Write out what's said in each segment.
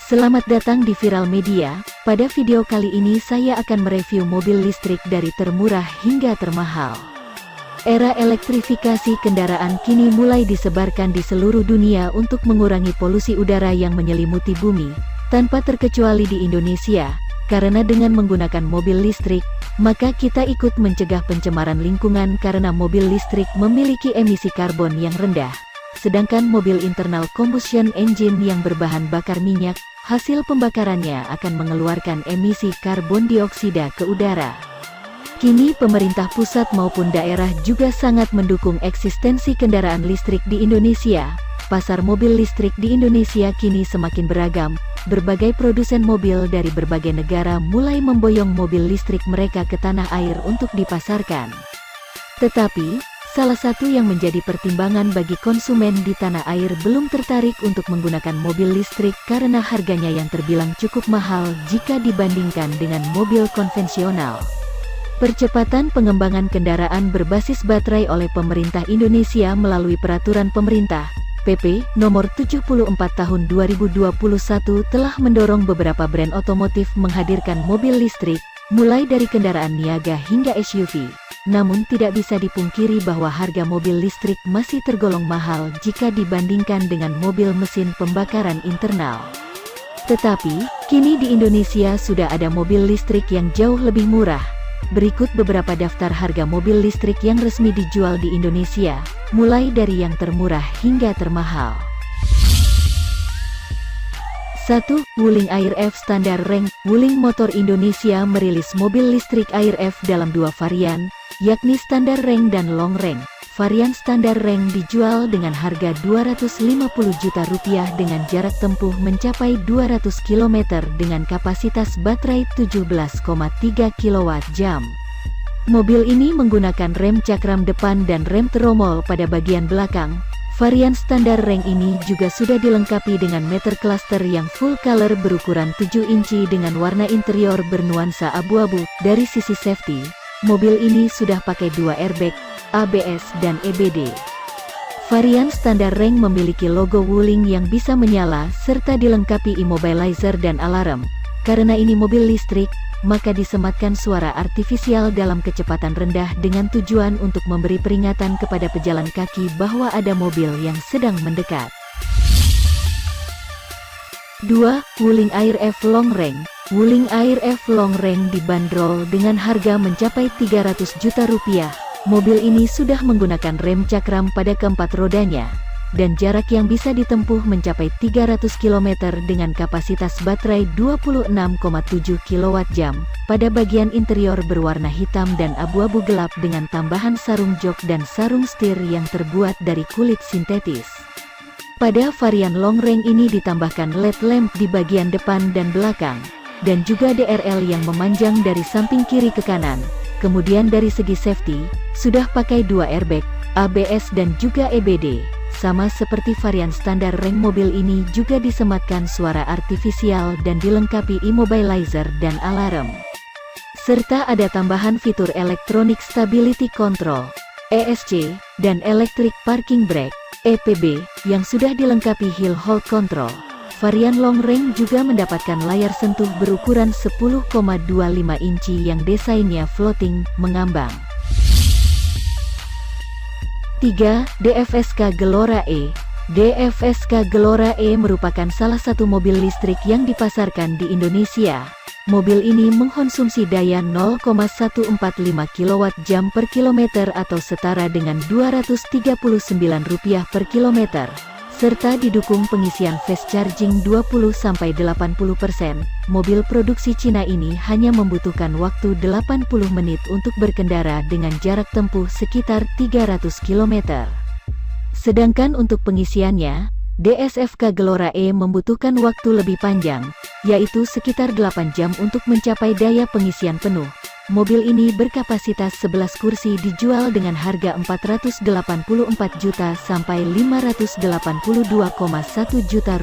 Selamat datang di Viral Media. Pada video kali ini saya akan mereview mobil listrik dari termurah hingga termahal. Era elektrifikasi kendaraan kini mulai disebarkan di seluruh dunia untuk mengurangi polusi udara yang menyelimuti bumi, tanpa terkecuali di Indonesia. Karena dengan menggunakan mobil listrik, maka kita ikut mencegah pencemaran lingkungan karena mobil listrik memiliki emisi karbon yang rendah. Sedangkan mobil internal combustion engine yang berbahan bakar minyak, hasil pembakarannya akan mengeluarkan emisi karbon dioksida ke udara. Kini pemerintah pusat maupun daerah juga sangat mendukung eksistensi kendaraan listrik di Indonesia. Pasar mobil listrik di Indonesia kini semakin beragam. Berbagai produsen mobil dari berbagai negara mulai memboyong mobil listrik mereka ke tanah air untuk dipasarkan. Tetapi, salah satu yang menjadi pertimbangan bagi konsumen di tanah air belum tertarik untuk menggunakan mobil listrik karena harganya yang terbilang cukup mahal jika dibandingkan dengan mobil konvensional. Percepatan pengembangan kendaraan berbasis baterai oleh pemerintah Indonesia melalui Peraturan Pemerintah PP Nomor 74 Tahun 2021 telah mendorong beberapa brand otomotif menghadirkan mobil listrik, mulai dari kendaraan niaga hingga SUV. Namun tidak bisa dipungkiri bahwa harga mobil listrik masih tergolong mahal jika dibandingkan dengan mobil mesin pembakaran internal. Tetapi, kini di Indonesia sudah ada mobil listrik yang jauh lebih murah. Berikut beberapa daftar harga mobil listrik yang resmi dijual di Indonesia, mulai dari yang termurah hingga termahal. 1. Wuling Air-F Standar Range. Wuling Motor Indonesia merilis mobil listrik Air-F dalam dua varian, yakni Standar Range dan Long Range. Varian Standar Range dijual dengan harga Rp250 juta dengan jarak tempuh mencapai 200 km dengan kapasitas baterai 17,3 kWh. Mobil ini menggunakan rem cakram depan dan rem tromol pada bagian belakang. Varian Standar Range ini juga sudah dilengkapi dengan meter cluster yang full color berukuran 7 inci dengan warna interior bernuansa abu-abu. Dari sisi safety, mobil ini sudah pakai 2 airbag, ABS dan EBD. Varian Standar Range memiliki logo Wuling yang bisa menyala serta dilengkapi immobilizer dan alarm. Karena ini mobil listrik, maka disematkan suara artifisial dalam kecepatan rendah dengan tujuan untuk memberi peringatan kepada pejalan kaki bahwa ada mobil yang sedang mendekat. 2. Wuling Air-F Long Range. Wuling Air-F Long Range dibanderol dengan harga mencapai Rp300 juta. Mobil ini sudah menggunakan rem cakram pada keempat rodanya, dan jarak yang bisa ditempuh mencapai 300 km dengan kapasitas baterai 26,7 kWh. Pada bagian interior berwarna hitam dan abu-abu gelap dengan tambahan sarung jok dan sarung setir yang terbuat dari kulit sintetis. Pada varian Long Range ini ditambahkan LED lamp di bagian depan dan belakang, dan juga DRL yang memanjang dari samping kiri ke kanan. Kemudian dari segi safety, sudah pakai 2 airbag, ABS dan juga EBD. Sama seperti varian Standar Range, mobil ini juga disematkan suara artifisial dan dilengkapi immobilizer dan alarm. Serta ada tambahan fitur Electronic Stability Control, ESC, dan Electric Parking Brake, EPB, yang sudah dilengkapi Hill Hold Control. Varian Long Range juga mendapatkan layar sentuh berukuran 10,25 inci yang desainnya floating, mengambang. 3. DFSK Gelora E. DFSK Gelora E merupakan salah satu mobil listrik yang dipasarkan di Indonesia. Mobil ini mengkonsumsi daya 0,145 kWh per kilometer atau setara dengan Rp239 per kilometer. Serta didukung pengisian fast charging 20-80%. Mobil produksi Cina ini hanya membutuhkan waktu 80 menit untuk berkendara dengan jarak tempuh sekitar 300 km. Sedangkan untuk pengisiannya, DSFK Gelora E membutuhkan waktu lebih panjang, yaitu sekitar 8 jam untuk mencapai daya pengisian penuh. Mobil ini berkapasitas 11 kursi dijual dengan harga Rp484 juta sampai Rp582,1 juta.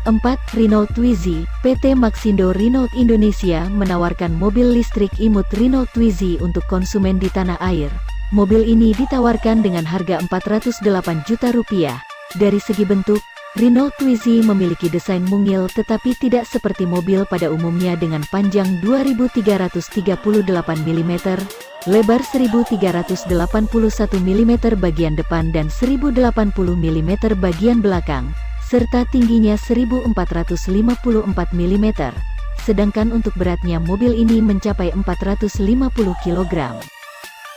4. Renault Twizy. PT Maxindo Renault Indonesia menawarkan mobil listrik imut Renault Twizy untuk konsumen di tanah air. Mobil ini ditawarkan dengan harga Rp408 juta. Dari segi bentuk, Renault Twizy memiliki desain mungil tetapi tidak seperti mobil pada umumnya dengan panjang 2338 mm, lebar 1381 mm bagian depan dan 1080 mm bagian belakang, serta tingginya 1454 mm. Sedangkan untuk beratnya mobil ini mencapai 450 kg.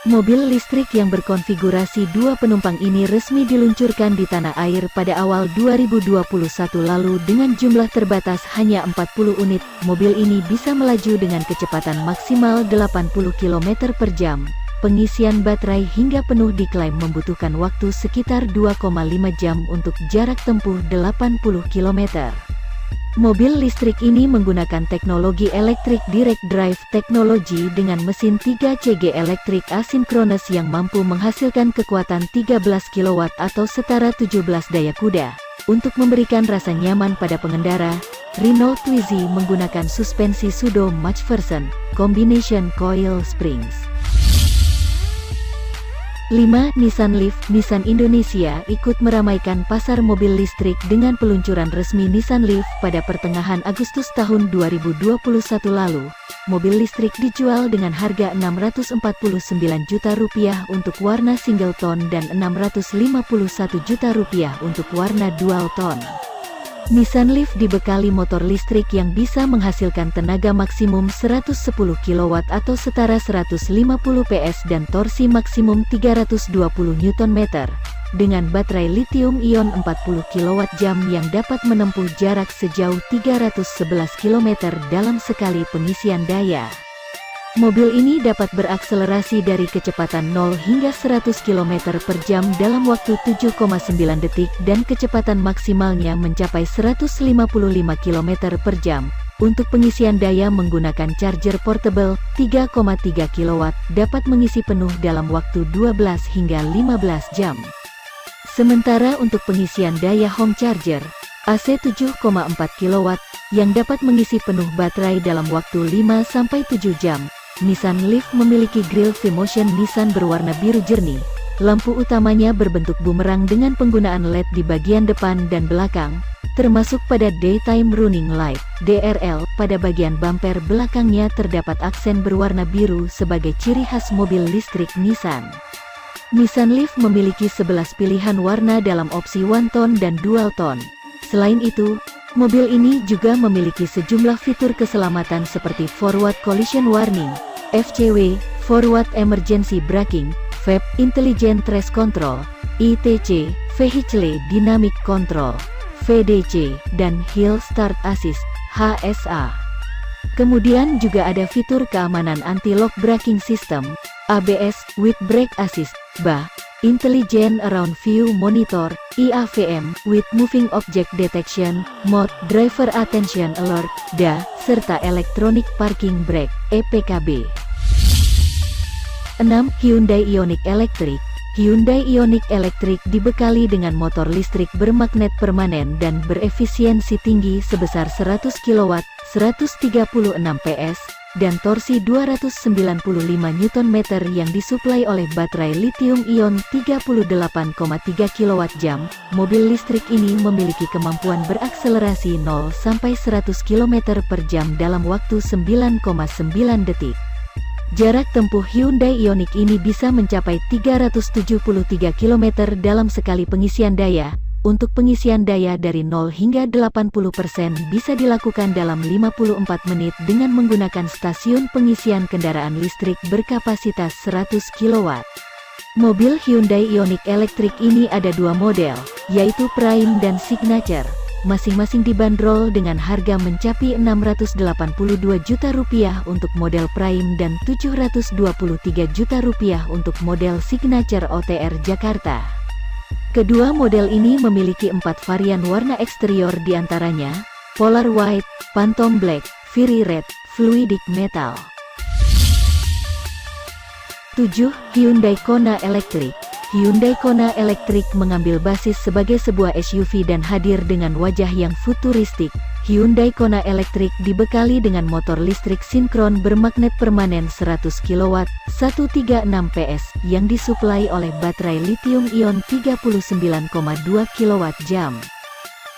Mobil listrik yang berkonfigurasi 2 penumpang ini resmi diluncurkan di tanah air pada awal 2021 lalu dengan jumlah terbatas hanya 40 unit. Mobil ini bisa melaju dengan kecepatan maksimal 80 km per jam. Pengisian baterai hingga penuh diklaim membutuhkan waktu sekitar 2,5 jam untuk jarak tempuh 80 km. Mobil listrik ini menggunakan teknologi Electric Direct Drive teknologi dengan mesin 3 CG elektrik asinkronus yang mampu menghasilkan kekuatan 13 kW atau setara 17 daya kuda. Untuk memberikan rasa nyaman pada pengendara, Renault Twizy menggunakan suspensi Pseudo McPherson Combination Coil Springs. 5. Nissan Leaf. Nissan Indonesia ikut meramaikan pasar mobil listrik dengan peluncuran resmi Nissan Leaf pada pertengahan Agustus tahun 2021 lalu. Mobil listrik dijual dengan harga Rp649 juta untuk warna single tone dan Rp651 juta untuk warna dual tone. Nissan Leaf dibekali motor listrik yang bisa menghasilkan tenaga maksimum 110 kW atau setara 150 PS dan torsi maksimum 320 Nm, dengan baterai lithium-ion 40 kWh yang dapat menempuh jarak sejauh 311 km dalam sekali pengisian daya. Mobil ini dapat berakselerasi dari kecepatan 0 hingga 100 km per jam dalam waktu 7,9 detik dan kecepatan maksimalnya mencapai 155 km per jam. Untuk pengisian daya menggunakan charger portable 3,3 kW dapat mengisi penuh dalam waktu 12 hingga 15 jam. Sementara untuk pengisian daya home charger AC 7,4 kW yang dapat mengisi penuh baterai dalam waktu 5-7 jam. Nissan Leaf memiliki grill V-Motion Nissan berwarna biru jernih. Lampu utamanya berbentuk bumerang dengan penggunaan LED di bagian depan dan belakang, termasuk pada Daytime Running Light (DRL). Pada bagian bumper belakangnya terdapat aksen berwarna biru sebagai ciri khas mobil listrik Nissan. Nissan Leaf memiliki 11 pilihan warna dalam opsi one tone dan dual tone. Selain itu, mobil ini juga memiliki sejumlah fitur keselamatan seperti Forward Collision Warning, FCW, Forward Emergency Braking, VEP, Intelligent Trace Control, ITC, Vehicle Dynamic Control, VDC, dan Hill Start Assist, HSA. Kemudian juga ada fitur keamanan anti-lock braking system, ABS, with brake assist, BA, Intelligent Around View Monitor, IAVM, with Moving Object Detection, Mode, Driver Attention Alert, DA, serta Electronic Parking Brake, EPKB. 6. Hyundai Ioniq Electric. Hyundai Ioniq Electric dibekali dengan motor listrik bermagnet permanen dan berefisiensi tinggi sebesar 100 kW, 136 PS, dan torsi 295 Nm yang disuplai oleh baterai lithium-ion 38,3 kWh. Mobil listrik ini memiliki kemampuan berakselerasi 0-100 km per jam dalam waktu 9,9 detik. Jarak tempuh Hyundai Ioniq ini bisa mencapai 373 km dalam sekali pengisian daya. Untuk pengisian daya dari 0 hingga 80% bisa dilakukan dalam 54 menit dengan menggunakan stasiun pengisian kendaraan listrik berkapasitas 100 kW. Mobil Hyundai Ioniq Electric ini ada dua model, yaitu Prime dan Signature. Masing-masing dibanderol dengan harga mencapai Rp682 juta untuk model Prime dan Rp723 juta untuk model Signature OTR Jakarta. Kedua model ini memiliki 4 varian warna eksterior diantaranya, Polar White, Phantom Black, Fiery Red, Fluidic Metal. 7. Hyundai Kona Electric. Hyundai Kona Electric mengambil basis sebagai sebuah SUV dan hadir dengan wajah yang futuristik. Hyundai Kona Electric dibekali dengan motor listrik sinkron bermagnet permanen 100 kW, 136 PS, yang disuplai oleh baterai lithium-ion 39,2 kWh.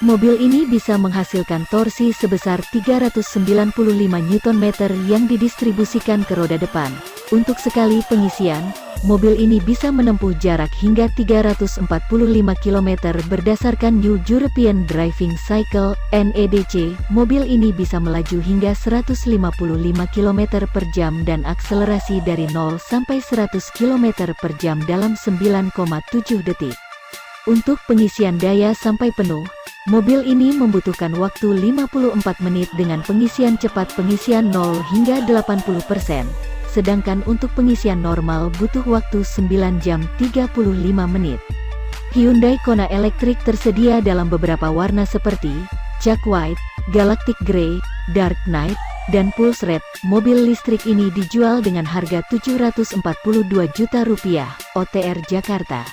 Mobil ini bisa menghasilkan torsi sebesar 395 Nm yang didistribusikan ke roda depan. Untuk sekali pengisian, mobil ini bisa menempuh jarak hingga 345 km berdasarkan New European Driving Cycle (NEDC). Mobil ini bisa melaju hingga 155 km per jam dan akselerasi dari 0 sampai 100 km per jam dalam 9,7 detik. Untuk pengisian daya sampai penuh, mobil ini membutuhkan waktu 54 menit dengan pengisian cepat pengisian 0 hingga 80%, sedangkan untuk pengisian normal butuh waktu 9 jam 35 menit. Hyundai Kona Electric tersedia dalam beberapa warna seperti Chalk White, Galactic Grey, Dark Knight, dan Pulse Red. Mobil listrik ini dijual dengan harga Rp742 juta OTR Jakarta.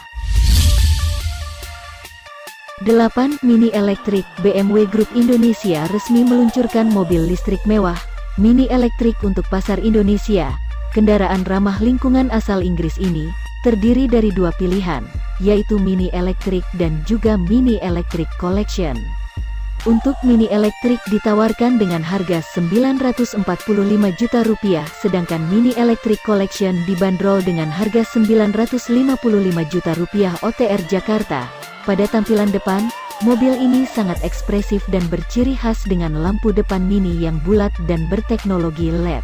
8. Mini Electric. BMW Group Indonesia resmi meluncurkan mobil listrik mewah, Mini Electric untuk pasar Indonesia. Kendaraan ramah lingkungan asal Inggris ini, terdiri dari dua pilihan, yaitu Mini Electric dan juga Mini Electric Collection. Untuk Mini Electric ditawarkan dengan harga Rp945 juta, sedangkan Mini Electric Collection dibanderol dengan harga Rp955 juta OTR Jakarta. Pada tampilan depan, mobil ini sangat ekspresif dan berciri khas dengan lampu depan mini yang bulat dan berteknologi LED.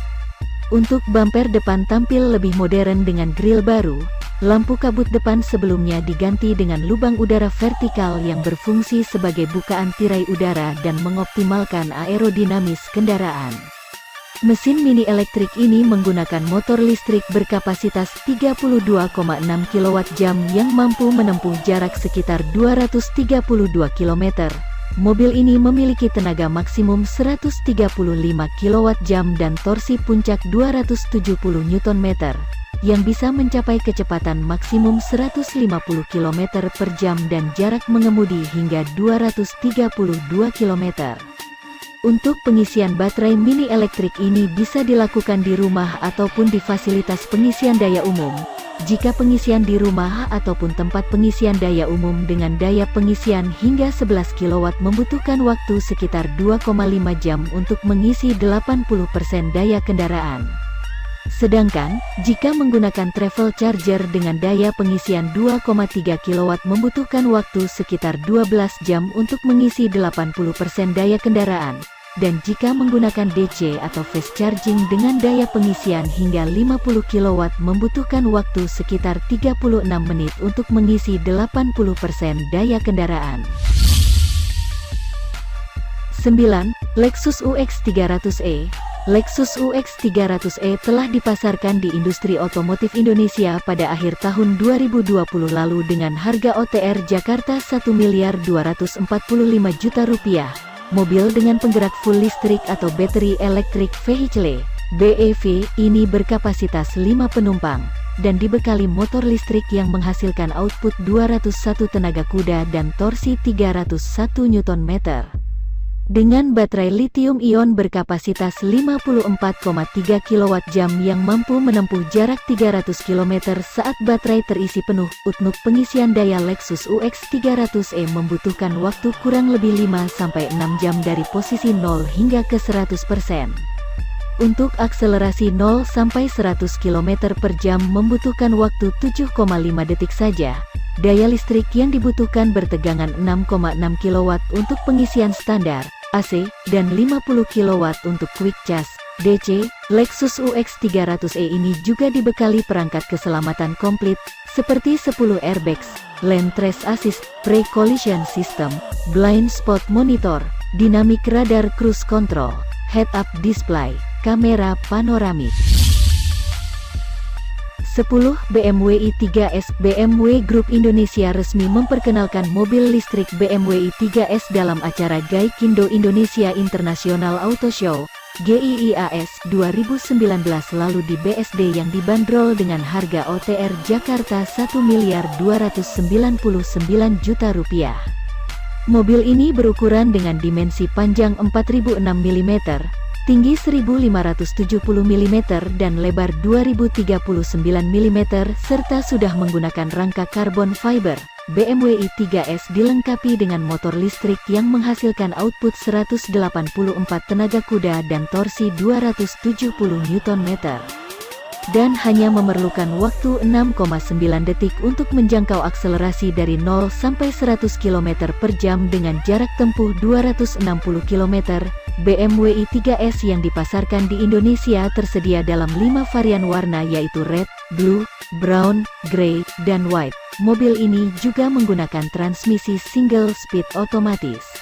Untuk bumper depan tampil lebih modern dengan grill baru. Lampu kabut depan sebelumnya diganti dengan lubang udara vertikal yang berfungsi sebagai bukaan tirai udara dan mengoptimalkan aerodinamis kendaraan. Mesin Mini Electric ini menggunakan motor listrik berkapasitas 32,6 kWh yang mampu menempuh jarak sekitar 232 km. Mobil ini memiliki tenaga maksimum 135 kWh dan torsi puncak 270 Nm, yang bisa mencapai kecepatan maksimum 150 km per jam dan jarak mengemudi hingga 232 km. Untuk pengisian baterai Mini Electric ini bisa dilakukan di rumah ataupun di fasilitas pengisian daya umum. Jika pengisian di rumah ataupun tempat pengisian daya umum dengan daya pengisian hingga 11 kW membutuhkan waktu sekitar 2,5 jam untuk mengisi 80% daya kendaraan. Sedangkan, jika menggunakan travel charger dengan daya pengisian 2,3 kW membutuhkan waktu sekitar 12 jam untuk mengisi 80% daya kendaraan. Dan jika menggunakan DC atau fast charging dengan daya pengisian hingga 50 kW membutuhkan waktu sekitar 36 menit untuk mengisi 80% daya kendaraan. 9. Lexus UX 300e. Lexus UX 300e telah dipasarkan di industri otomotif Indonesia pada akhir tahun 2020 lalu dengan harga OTR Jakarta Rp1.245 juta. Mobil dengan penggerak full listrik atau Battery Electric Vehicle (BEV) ini berkapasitas 5 penumpang dan dibekali motor listrik yang menghasilkan output 201 tenaga kuda dan torsi 301 Nm. Dengan baterai lithium-ion berkapasitas 54,3 kWh yang mampu menempuh jarak 300 km saat baterai terisi penuh. Untuk pengisian daya Lexus UX 300e membutuhkan waktu kurang lebih 5-6 jam dari posisi 0 hingga ke 100%. Untuk akselerasi 0 sampai 100 km per jam membutuhkan waktu 7,5 detik saja. Daya listrik yang dibutuhkan bertegangan 6,6 kW untuk pengisian standar AC, dan 50 kW untuk Quick Charge DC. Lexus UX 300e ini juga dibekali perangkat keselamatan komplit, seperti 10 airbags, lane trace assist, pre-collision system, blind spot monitor, dynamic radar cruise control, head-up display, kamera panoramik. 10. BMW i3S. BMW Group Indonesia resmi memperkenalkan mobil listrik BMW i3S dalam acara Gaikindo Indonesia International Auto Show (GIIAS) 2019 lalu di BSD yang dibanderol dengan harga OTR Jakarta Rp1.299 juta. Mobil ini berukuran dengan dimensi panjang 4006 mm, tinggi 1570 mm dan lebar 2039 mm serta sudah menggunakan rangka karbon fiber BMW i3S dilengkapi dengan motor listrik yang menghasilkan output 184 tenaga kuda dan torsi 270 Nm. Dan hanya memerlukan waktu 6,9 detik untuk menjangkau akselerasi dari 0 sampai 100 km per jam dengan jarak tempuh 260 km. BMW i3S yang dipasarkan di Indonesia tersedia dalam 5 varian warna yaitu red, blue, brown, grey, dan white. Mobil ini juga menggunakan transmisi single speed otomatis.